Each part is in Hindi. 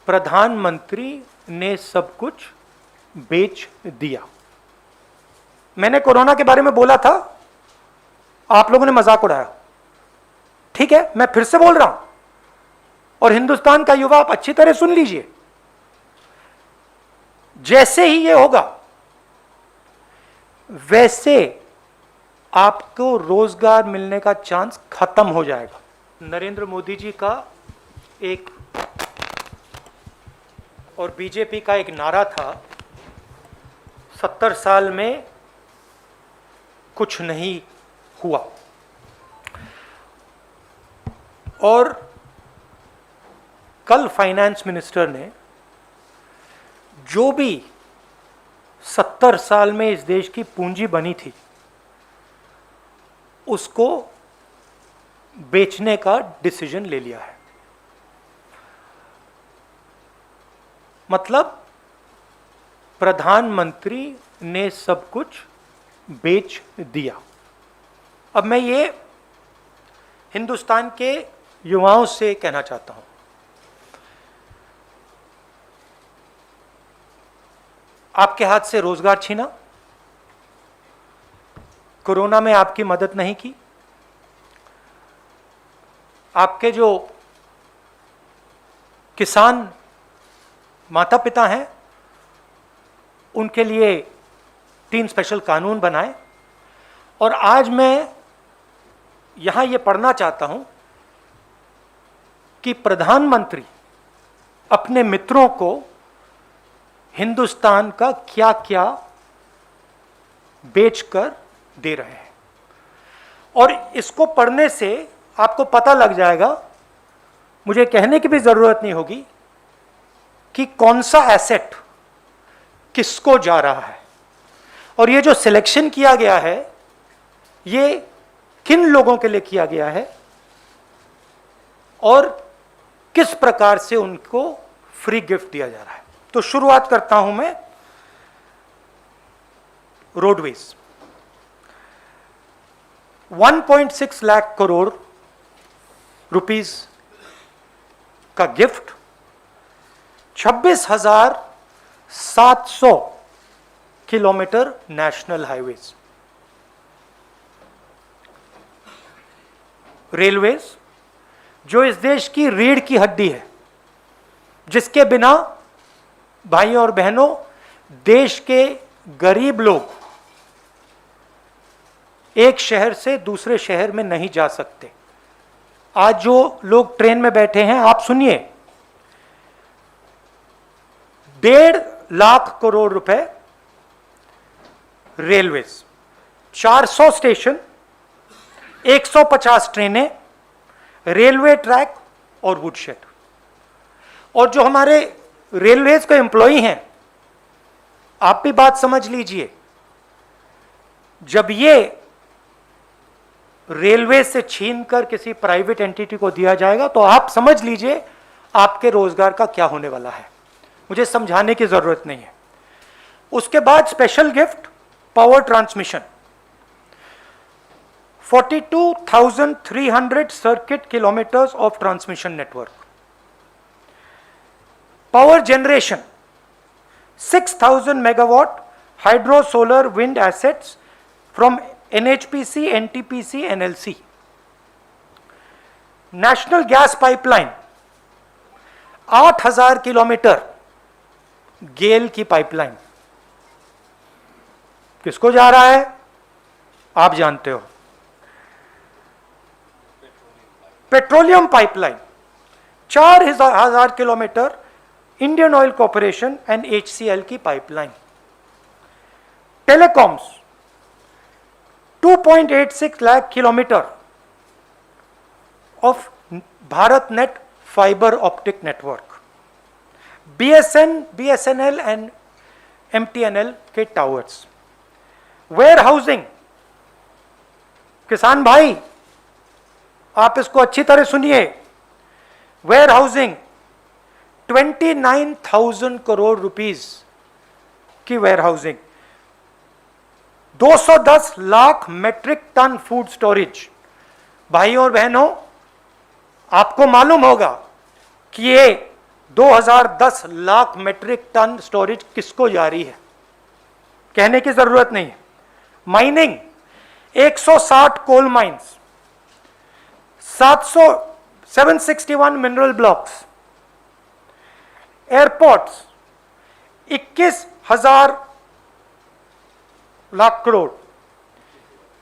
प्रधानमंत्री ने सब कुछ बेच दिया। मैंने कोरोना के बारे में बोला था, आप लोगों ने मजाक उड़ाया। ठीक है, मैं फिर से बोल रहा हूं, और हिंदुस्तान का युवा आप अच्छी तरह सुन लीजिए। जैसे ही ये होगा वैसे आपको रोजगार मिलने का चांस खत्म हो जाएगा। नरेंद्र मोदी जी का एक और बीजेपी का एक नारा था, 70 साल में कुछ नहीं हुआ। और कल फाइनेंस मिनिस्टर ने जो भी 70 साल में इस देश की पूंजी बनी थी उसको बेचने का डिसीजन ले लिया है। मतलब प्रधानमंत्री ने सब कुछ बेच दिया। अब मैं ये हिंदुस्तान के युवाओं से कहना चाहता हूं, आपके हाथ से रोजगार छीना, कोरोना में आपकी मदद नहीं की, आपके जो किसान माता पिता हैं उनके लिए 3 स्पेशल कानून बनाए, और आज मैं यहां ये पढ़ना चाहता हूं कि प्रधानमंत्री अपने मित्रों को हिंदुस्तान का क्या क्या बेचकर दे रहे हैं। और इसको पढ़ने से आपको पता लग जाएगा, मुझे कहने की भी जरूरत नहीं होगी कि कौन सा एसेट किसको जा रहा है, और ये जो सिलेक्शन किया गया है ये किन लोगों के लिए किया गया है, और किस प्रकार से उनको फ्री गिफ्ट दिया जा रहा है। तो शुरुआत करता हूं मैं रोडवेज। 1.6 लाख करोड़ रुपीस का gift, 26,700 kilometre national highways. Railways जो इस देश की रीढ़ की हड्डी है, जिसके बिना भाइयों और बहनों देश के गरीब लोग एक शहर से दूसरे शहर में नहीं जा सकते। आज जो लोग ट्रेन में बैठे हैं, आप सुनिए, 1.5 लाख करोड़ रुपए रेलवेज, 400 स्टेशन, 150 ट्रेनें, रेलवे ट्रैक और वुडशेड। और जो हमारे रेलवेज के एम्प्लॉई हैं, आप भी बात समझ लीजिए, जब ये रेलवे से छीनकर किसी प्राइवेट एंटिटी को दिया जाएगा तो आप समझ लीजिए आपके रोजगार का क्या होने वाला है। मुझे समझाने की जरूरत नहीं है। उसके बाद special gift power transmission, 42,300 circuit kilometres of transmission network. Power generation, 6,000 megawatt hydro solar wind assets from NHPC, NTPC, NLC. National gas pipeline, 8,000 kilometre GAIL की पाइपलाइन। किसको जा रहा है आप जानते हो। Petroleum pipeline, 4,000 kilometre Indian oil corporation and HCL की pipeline. Telecoms, 2.86 lakh kilometre of Bharat net fibre optic network. BSNL and MTNL के टावर्स। वेयर हाउसिंग, किसान भाई आप इसको अच्छी तरह सुनिए, वेयर हाउसिंग 29,000 करोड़ रुपीस की warehousing, 210 lakh metric tonne food storage. भाइयों और बहनों, आपको मालूम होगा कि ये 2010 लाख मेट्रिक टन स्टोरेज किसको जारी है? कहने की जरूरत नहीं है। Mining 160 coal mines, 761 mineral blocks, airports 21,000 lakh crore,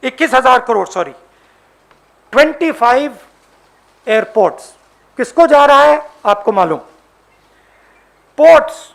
21,000 crore sorry, 25 airports किसको जा रहा है आपको मालूम? पोर्ट्स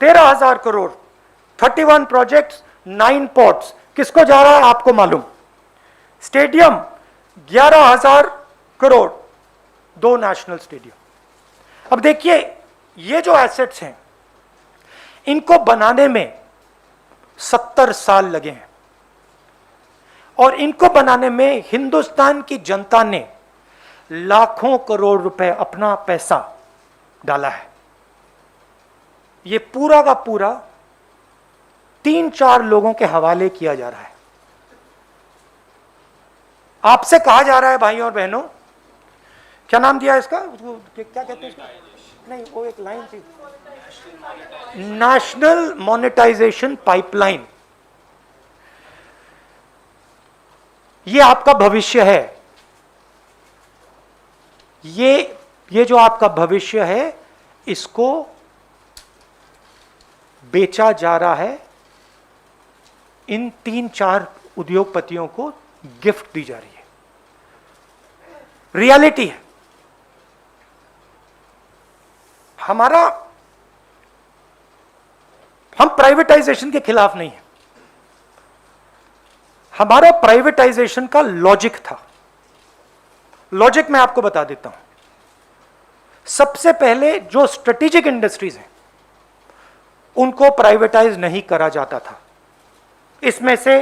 13,000 करोड़, 31 प्रोजेक्ट्स, 9 पोर्ट्स किसको जा रहा है आपको मालूम? Stadium 11,000 crore, 2 national stadium. अब देखिए ये जो एसेट्स हैं इनको बनाने में 70 साल लगे हैं और इनको बनाने में हिंदुस्तान की जनता ने लाखों करोड़ रुपए अपना पैसा डाला है। ये पूरा का पूरा 3-4 लोगों के हवाले किया जा रहा है। आपसे कहा जा रहा है भाइयों और बहनों, क्या नाम दिया इसका, क्या कहते हैं इसका? नहीं, वो एक लाइन थी, नेशनल मोनेटाइजेशन पाइपलाइन। ये आपका भविष्य है, ये जो आपका भविष्य है इसको बेचा जा रहा है, इन 3-4 उद्योगपतियों को गिफ्ट दी जा रही है। रियलिटी है। हम प्राइवेटाइजेशन के खिलाफ नहीं है। हमारा प्राइवेटाइजेशन का लॉजिक था। लॉजिक मैं आपको बता देता हूं। सबसे पहले जो स्ट्रेटेजिक इंडस्ट्रीज हैं उनको प्राइवेटाइज नहीं करा जाता था। इसमें से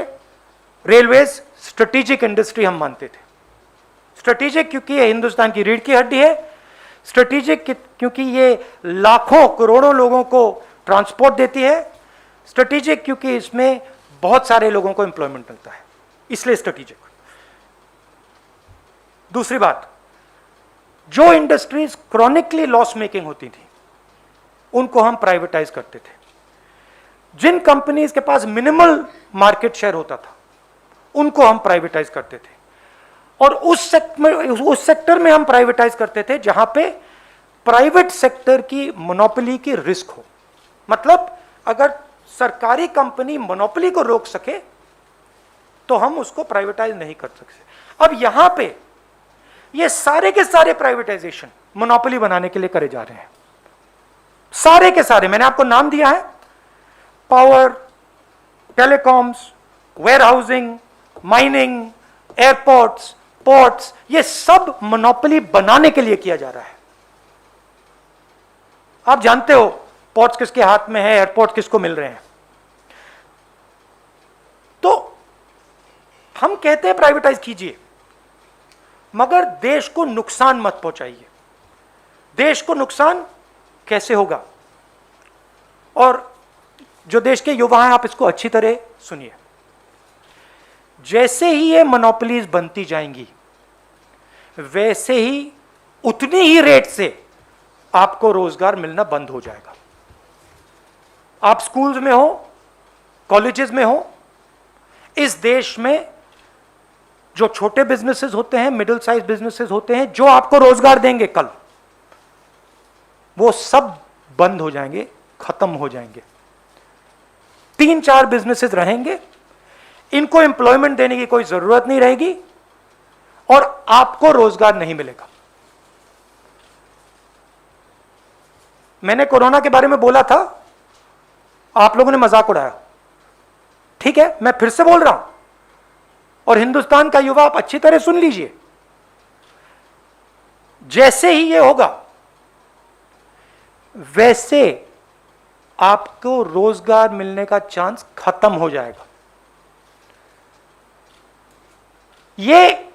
रेलवेज स्ट्रेटेजिक इंडस्ट्री हम मानते थे। स्ट्रेटेजिक क्योंकि ये हिंदुस्तान की रीढ़ की हड्डी है, स्ट्रेटेजिक क्योंकि ये लाखों करोड़ों लोगों को ट्रांसपोर्ट देती है, स्ट्रेटेजिक क्योंकि इसमें बहुत सारे लोगों को एम्प्लॉयमेंट मिलता है, इसलिए स्ट्रेटेजिक। दूसरी बात, जो इंडस्ट्रीज क्रॉनिकली लॉस मेकिंग होती थी उनको हम प्राइवेटाइज करते थे। जिन कंपनीज के पास मिनिमल मार्केट शेयर होता था उनको हम प्राइवेटाइज करते थे, और उस सेक्टर में हम प्राइवेटाइज करते थे जहां पे प्राइवेट सेक्टर की मोनोपोली की रिस्क हो। मतलब अगर सरकारी कंपनी मोनोपोली को रोक सके तो हम उसको प्राइवेटाइज नहीं कर सकते। अब यहां पे ये सारे के सारे प्राइवेटाइजेशन मोनोपोली बनाने के लिए करे जा रहे हैं, सारे के सारे। मैंने आपको नाम दिया है, power, telecoms, warehousing, mining, airports, ports, ये सब मोनोपोली बनाने के लिए किया जा रहा है। आप जानते हो पोर्ट्स किसके हाथ में है, एयरपोर्ट किसको मिल रहे हैं। तो हम कहते हैं प्राइवेटाइज कीजिए, मगर देश को नुकसान मत पहुंचाइए। देश को नुकसान कैसे होगा? और जो देश के युवा हैं आप इसको अच्छी तरह सुनिए। जैसे ही ये मोनोपोलीज बनती जाएंगी वैसे ही उतनी ही रेट से आपको रोजगार मिलना बंद हो जाएगा। आप स्कूल्स में हो, कॉलेजेस में हो, इस देश में जो छोटे बिजनेसेस होते हैं, मिडिल साइज बिजनेसेस होते हैं, जो आपको रोजगार देंगे कल, वो सब बंद हो जाएंगे, खत्म हो जाएंगे। 3-4 बिजनेसेस रहेंगे, इनको एम्प्लॉयमेंट देने की कोई जरूरत नहीं रहेगी और आपको रोजगार नहीं मिलेगा। मैंने कोरोना के बारे में बोला था, आप लोगों ने मजाक उड़ाया। ठीक है, मैं फिर से बोल रहा हूं, और हिंदुस्तान का युवा आप अच्छी तरह सुन लीजिए। जैसे ही ये होगा वैसे आपको रोजगार मिलने का चांस खत्म हो जाएगा। ये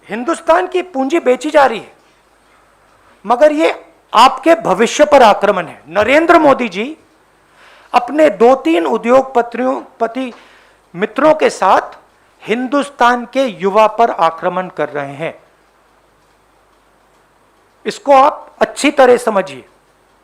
हिंदुस्तान की पूंजी बेची जा रही है, मगर ये आपके भविष्य पर आक्रमण है। नरेंद्र मोदी जी अपने 2-3 उद्योगपति मित्रों के साथ हिंदुस्तान के युवा पर आक्रमण कर रहे हैं। इसको आप अच्छी तरह समझिए।